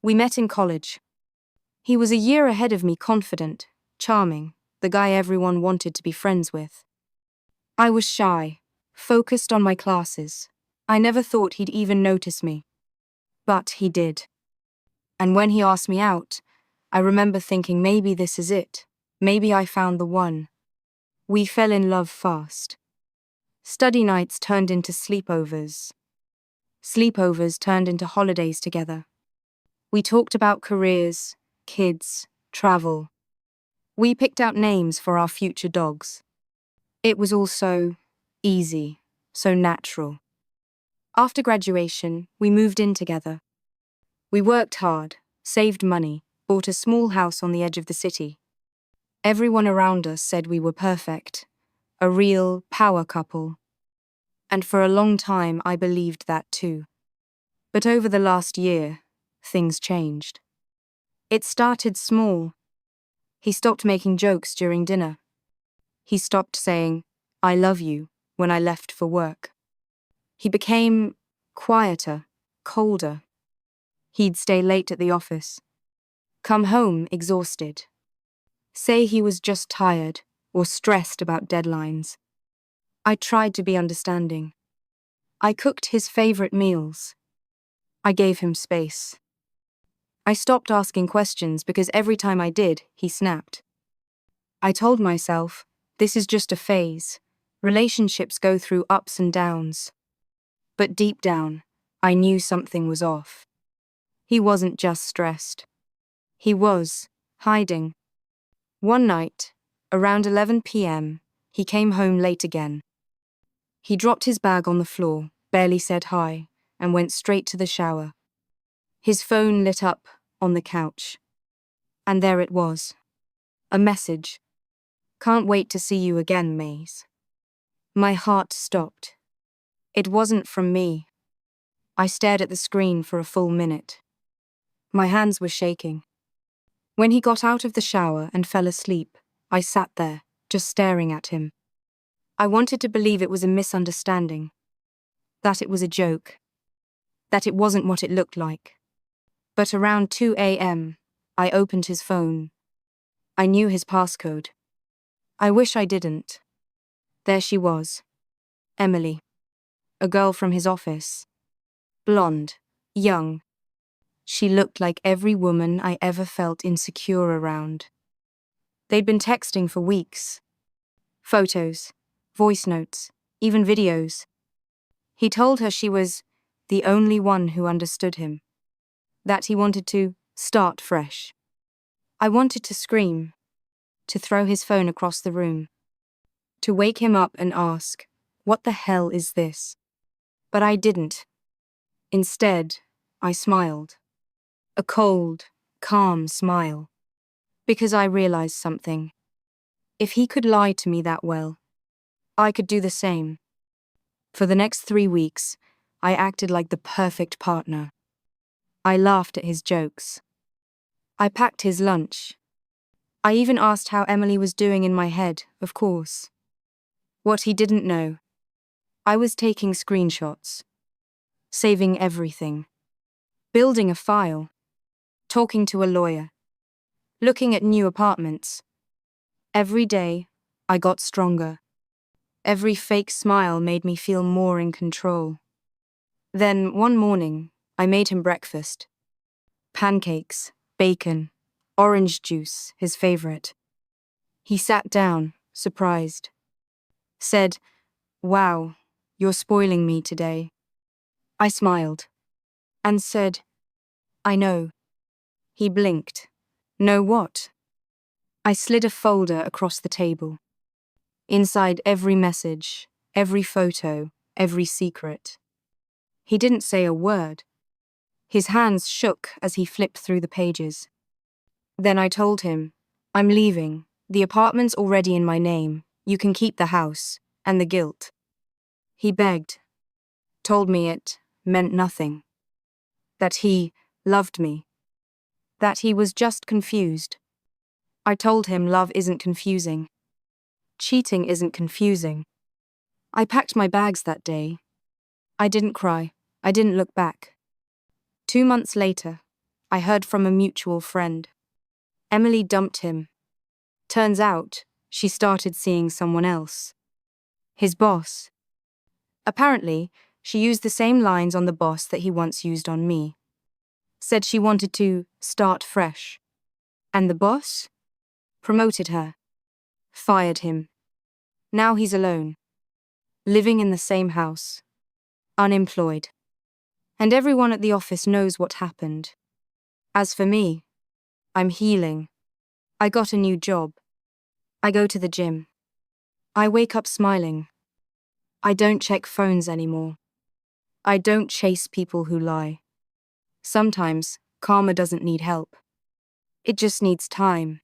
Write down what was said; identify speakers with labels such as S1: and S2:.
S1: We met in college. He was a year ahead of me, confident, charming, the guy everyone wanted to be friends with. I was shy, focused on my classes. I never thought he'd even notice me. But he did. And when he asked me out, I remember thinking maybe this is it. Maybe I found the one. We fell in love fast. Study nights turned into sleepovers. Sleepovers turned into holidays together. We talked about careers, kids, travel. We picked out names for our future dogs. It was all so easy, so natural. After graduation, we moved in together. We worked hard, saved money, bought a small house on the edge of the city. Everyone around us said we were perfect, a real power couple. And for a long time, I believed that too. But over the last year, things changed. It started small. He stopped making jokes during dinner. He stopped saying, "I love you," when I left for work. He became quieter, colder. He'd stay late at the office, come home exhausted, say he was just tired or stressed about deadlines. I tried to be understanding. I cooked his favorite meals. I gave him space. I stopped asking questions because every time I did, he snapped. I told myself, this is just a phase. Relationships go through ups and downs. But deep down, I knew something was off. He wasn't just stressed. He was hiding. One night, around 11 p.m., he came home late again. He dropped his bag on the floor, barely said hi, and went straight to the shower. His phone lit up on the couch. And there it was. A message. "Can't wait to see you again, Maze." My heart stopped. It wasn't from me. I stared at the screen for a full minute. My hands were shaking. When he got out of the shower and fell asleep, I sat there, just staring at him. I wanted to believe it was a misunderstanding, that it was a joke, that it wasn't what it looked like. But around 2 a.m., I opened his phone. I knew his passcode. I wish I didn't. There she was. Emily. A girl from his office. Blonde. Young. She looked like every woman I ever felt insecure around. They'd been texting for weeks. Photos, voice notes, even videos. He told her she was the only one who understood him. That he wanted to start fresh. I wanted to scream, to throw his phone across the room, to wake him up and ask, "What the hell is this?" But I didn't. Instead, I smiled. A cold, calm smile. Because I realized something. If he could lie to me that well, I could do the same. For the next 3 weeks, I acted like the perfect partner. I laughed at his jokes. I packed his lunch. I even asked how Emily was doing in my head, of course. What he didn't know, I was taking screenshots, saving everything, building a file, talking to a lawyer, looking at new apartments. Every day, I got stronger. Every fake smile made me feel more in control. Then, one morning, I made him breakfast. Pancakes, bacon, orange juice, his favorite. He sat down, surprised. Said, "Wow, you're spoiling me today." I smiled. And said, "I know." He blinked. "Know what?" I slid a folder across the table. Inside every message, every photo, every secret. He didn't say a word. His hands shook as he flipped through the pages. Then I told him, "I'm leaving. The apartment's already in my name. You can keep the house, and the guilt." He begged. Told me it meant nothing. That he loved me. That he was just confused. I told him love isn't confusing. Cheating isn't confusing. I packed my bags that day. I didn't cry. I didn't look back. 2 months later, I heard from a mutual friend. Emily dumped him. Turns out, she started seeing someone else. His boss. Apparently, she used the same lines on the boss that he once used on me. Said she wanted to start fresh. And the boss? Promoted her. Fired him. Now he's alone. Living in the same house. Unemployed. And everyone at the office knows what happened. As for me, I'm healing. I got a new job. I go to the gym. I wake up smiling. I don't check phones anymore. I don't chase people who lie. Sometimes, karma doesn't need help. It just needs time.